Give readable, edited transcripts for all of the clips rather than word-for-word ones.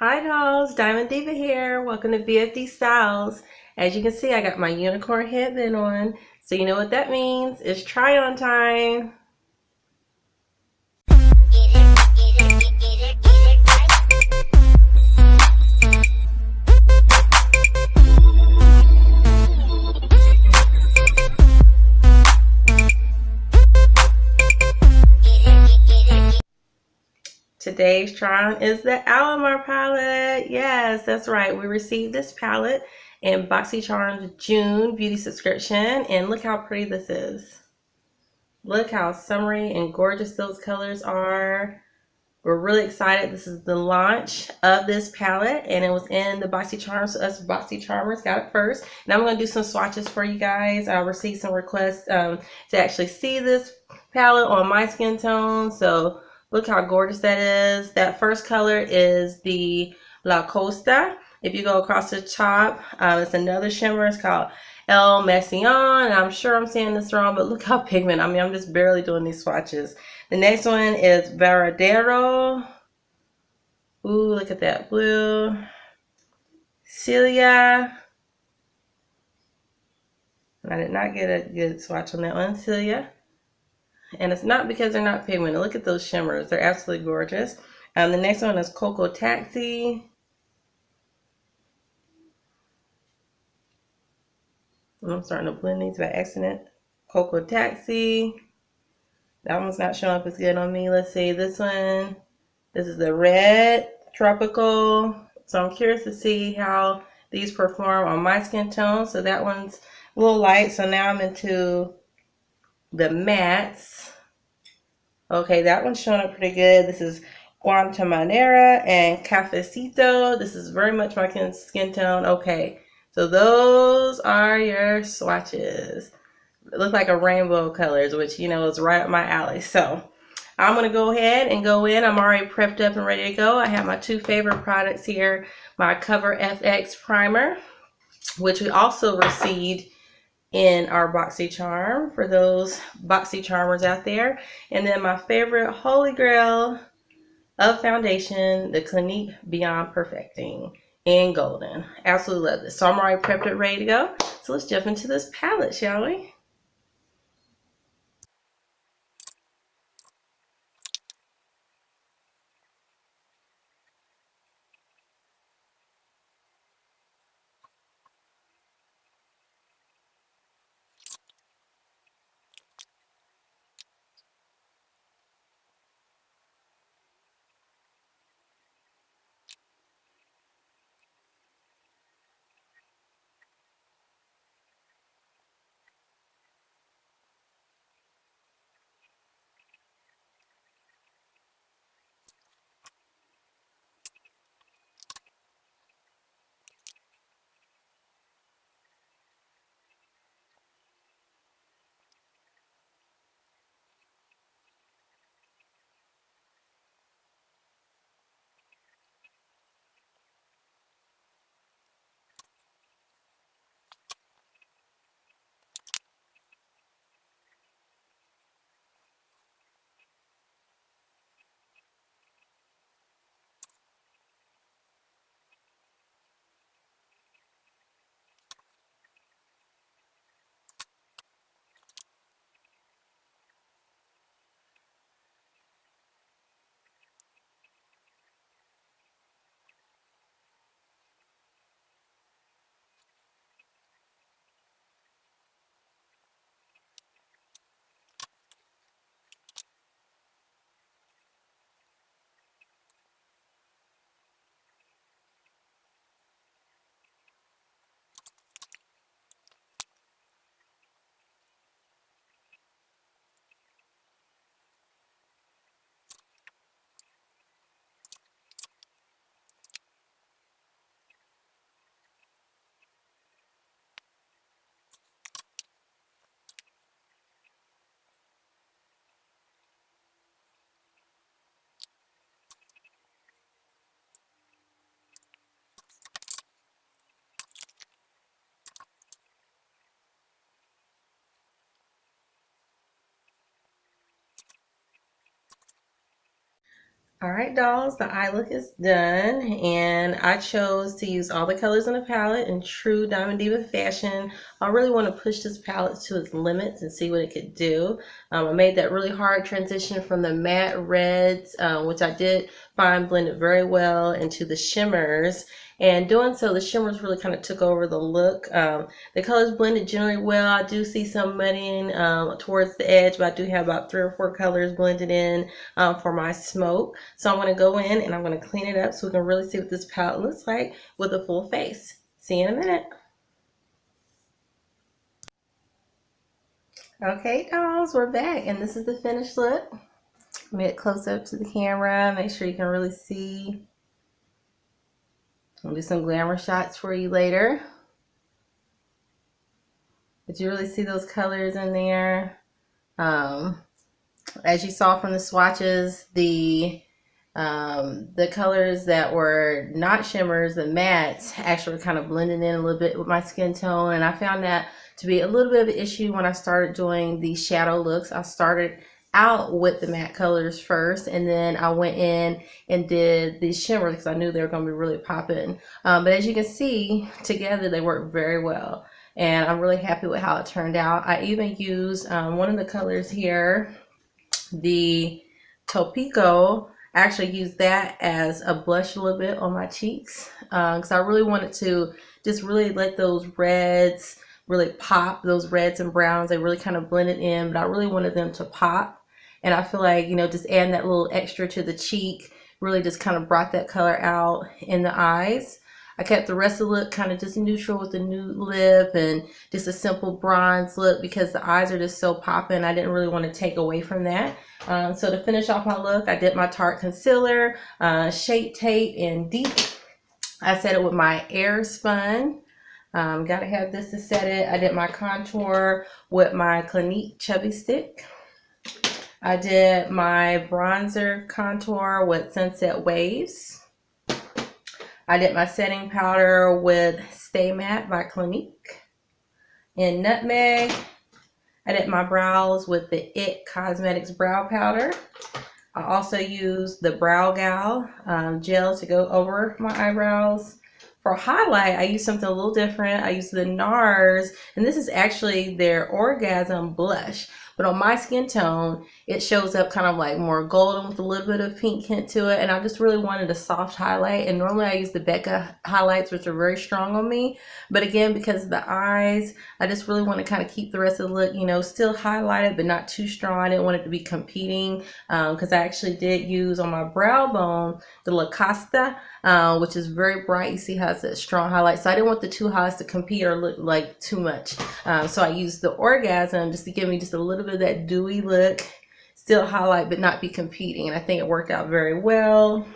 Hi dolls, Diamond Diva here. Welcome to BFD Styles. As you can see, I got my unicorn headband on. So you know what that means. It's try on time. Today's try on is the Alamar palette. Yes, that's right. We received this palette in Boxycharm's June beauty subscription. And look how pretty this is. Look how summery and gorgeous those colors are. We're really excited. This is the launch of this palette, and it was in the Boxycharm, so us Boxycharmers got it first. And I'm going to do some swatches for you guys. I received some requests to actually see this palette on my skin tone, so look how gorgeous that is. That first color is the La Costa. If you go across the top, it's another shimmer. It's called El Mession. I'm sure I'm saying this wrong, but look how pigment. I mean, I'm just barely doing these swatches. The next one is Varadero. Ooh, look at that blue. Celia. I did not get a good swatch on that one. Celia. And it's not because they're not pigmented. Look at those shimmers. They're absolutely gorgeous. The next one is Cocoa Taxi. I'm starting to blend these by accident. Cocoa Taxi. That one's not showing up as good on me. Let's see this one. This is the red tropical. So I'm curious to see how these perform on my skin tone. So that one's a little light. So now I'm into the mattes. Okay, that one's showing up pretty good. This is Guantanamera and Cafecito. This is very much my skin tone. Okay, so those are your swatches. It looks like a rainbow colors, which, you know, is right up my alley. So I'm going to go ahead and go in. I'm already prepped up and ready to go. I have my two favorite products here. My Cover FX Primer, which we also received in our Boxycharm for those Boxycharmers out there. And then my favorite holy grail of foundation, the Clinique Beyond Perfecting in golden. Absolutely love this. So I'm already prepped and ready to go. So let's jump into this palette, shall we? All right, dolls, the eye look is done, and I chose to use all the colors in the palette in true Diamond Diva fashion. I really want to push this palette to its limits and see what it could do. I made that really hard transition from the matte reds, which I did find blended very well, into the shimmers. And doing so, the shimmers really kind of took over the look. The colors blended generally well. I do see some muddying towards the edge, but I do have about 3 or 4 colors blended in for my smoke. So I'm going to go in and I'm going to clean it up so we can really see what this palette looks like with a full face. See you in a minute. Okay, dolls, we're back, and this is the finished look. Let me get close up to the camera, make sure you can really see. I'll do some glamour shots for you later. But you really see those colors in there. As you saw from the swatches, the colors that were not shimmers, the mattes, actually kind of blended in a little bit with my skin tone, and I found that to be a little bit of an issue when I started doing the shadow looks. I started out with the matte colors first, and then I went in and did the shimmers because I knew they were going to be really popping. But as you can see, together they work very well, and I'm really happy with how it turned out. I even used one of the colors here, the Topico. I actually used that as a blush a little bit on my cheeks because I really wanted to just really let those reds really pop, those reds and browns. They really kind of blended in, but I really wanted them to pop. And I feel like, you know, just adding that little extra to the cheek really just kind of brought that color out in the eyes. I kept the rest of the look kind of just neutral with the nude lip and just a simple bronze look because the eyes are just so popping. I didn't really want to take away from that. So to finish off my look, I did my Tarte concealer, Shape Tape in Deep. I set it with my Air Spun. Gotta have this to set it. I did my contour with my Clinique Chubby Stick. I did my bronzer contour with Sunset Waves. I did my setting powder with Stay Matte by Clinique. In Nutmeg, I did my brows with the IT Cosmetics Brow Powder. I also used the Brow Gal gel to go over my eyebrows. For highlight, I used something a little different. I used the NARS, and this is actually their Orgasm Blush. But on my skin tone, it shows up kind of like more golden with a little bit of pink hint to it. And I just really wanted a soft highlight. And normally I use the Becca highlights, which are very strong on me. But again, because of the eyes, I just really want to kind of keep the rest of the look, you know, still highlighted, but not too strong. I didn't want it to be competing because I actually did use on my brow bone the La Costa, which is very bright. You see how it's a strong highlight. So I didn't want the two highlights to compete or look like too much. So I used the Orgasm just to give me just a little bit of that dewy look, still highlight but not be competing, and I think it worked out very well.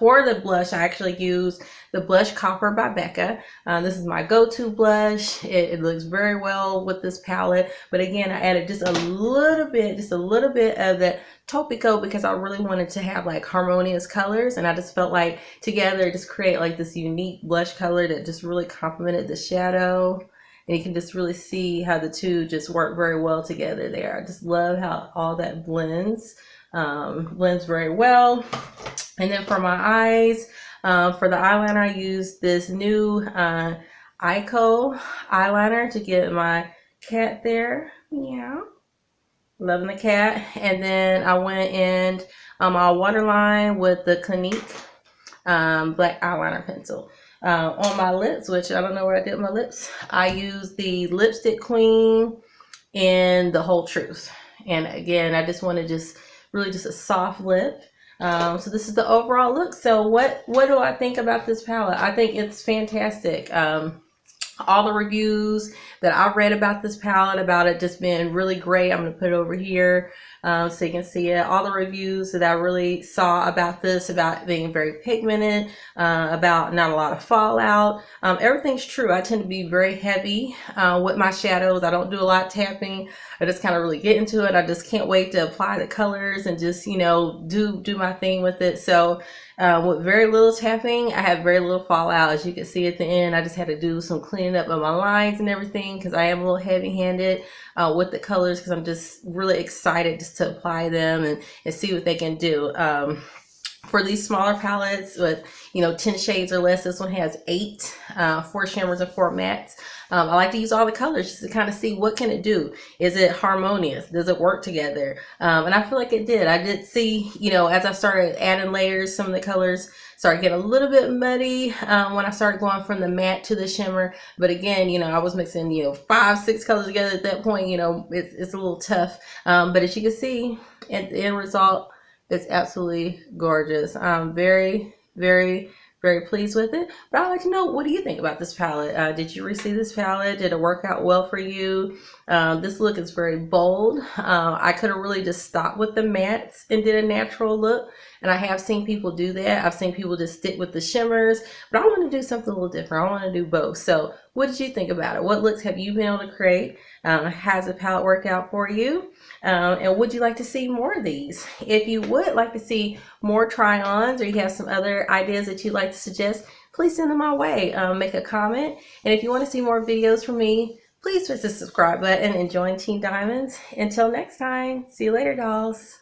For the blush, I actually used the Blush Copper by Becca. This is my go-to blush. It looks very well with this palette, but again, I added just a little bit of that Topico because I really wanted to have like harmonious colors, and I just felt like together just create like this unique blush color that just really complemented the shadow. And you can just really see how the two just work very well together there. I just love how all that blends very well. And then for my eyes, for the eyeliner, I used this new Ico eyeliner to get my cat there. Meow. Loving the cat. And then I went in my waterline with the Clinique black eyeliner pencil. On my lips, which I don't know where I did my lips, I used the Lipstick Queen and the Whole Truth. And again, I just wanted really just a soft lip. So this is the overall look. So what do I think about this palette? I think it's fantastic. All the reviews that I've read about this palette, about it just being really great. I'm going to put it over here so you can see it. All the reviews that I really saw about this, about being very pigmented, about not a lot of fallout. Everything's true. I tend to be very heavy with my shadows. I don't do a lot of tapping. I just kind of really get into it. I just can't wait to apply the colors and just, you know, do my thing with it. So with very little tapping. I had very little fallout. As you can see at the end, I just had to do some cleaning up of my lines and everything because I am a little heavy-handed with the colors, because I'm just really excited just to apply them and see what they can do. For these smaller palettes with 10 shades or less, this one has 8, 4 shimmers and 4 mattes. I like to use all the colors just to kind of see what can it do. Is it harmonious? Does it work together? And I feel like it did. I did see, as I started adding layers, some of the colors started getting a little bit muddy when I started going from the matte to the shimmer. But again, I was mixing 5, 6 colors together at that point. It's a little tough. But as you can see, at the end result, it's absolutely gorgeous. I'm very, very, very pleased with it. But I'd like to know, what do you think about this palette? Did you receive this palette? Did it work out well for you? This look is very bold. I could have really just stopped with the mattes and did a natural look. And I have seen people do that. I've seen people just stick with the shimmers. But I want to do something a little different. I want to do both. So what did you think about it? What looks have you been able to create? Has the palette worked out for you? And would you like to see more of these? If you would like to see more try-ons, or you have some other ideas that you'd like to suggest, please send them my way. Make a comment. And if you want to see more videos from me, please hit the subscribe button and join Team Diamonds. Until next time, see you later, dolls.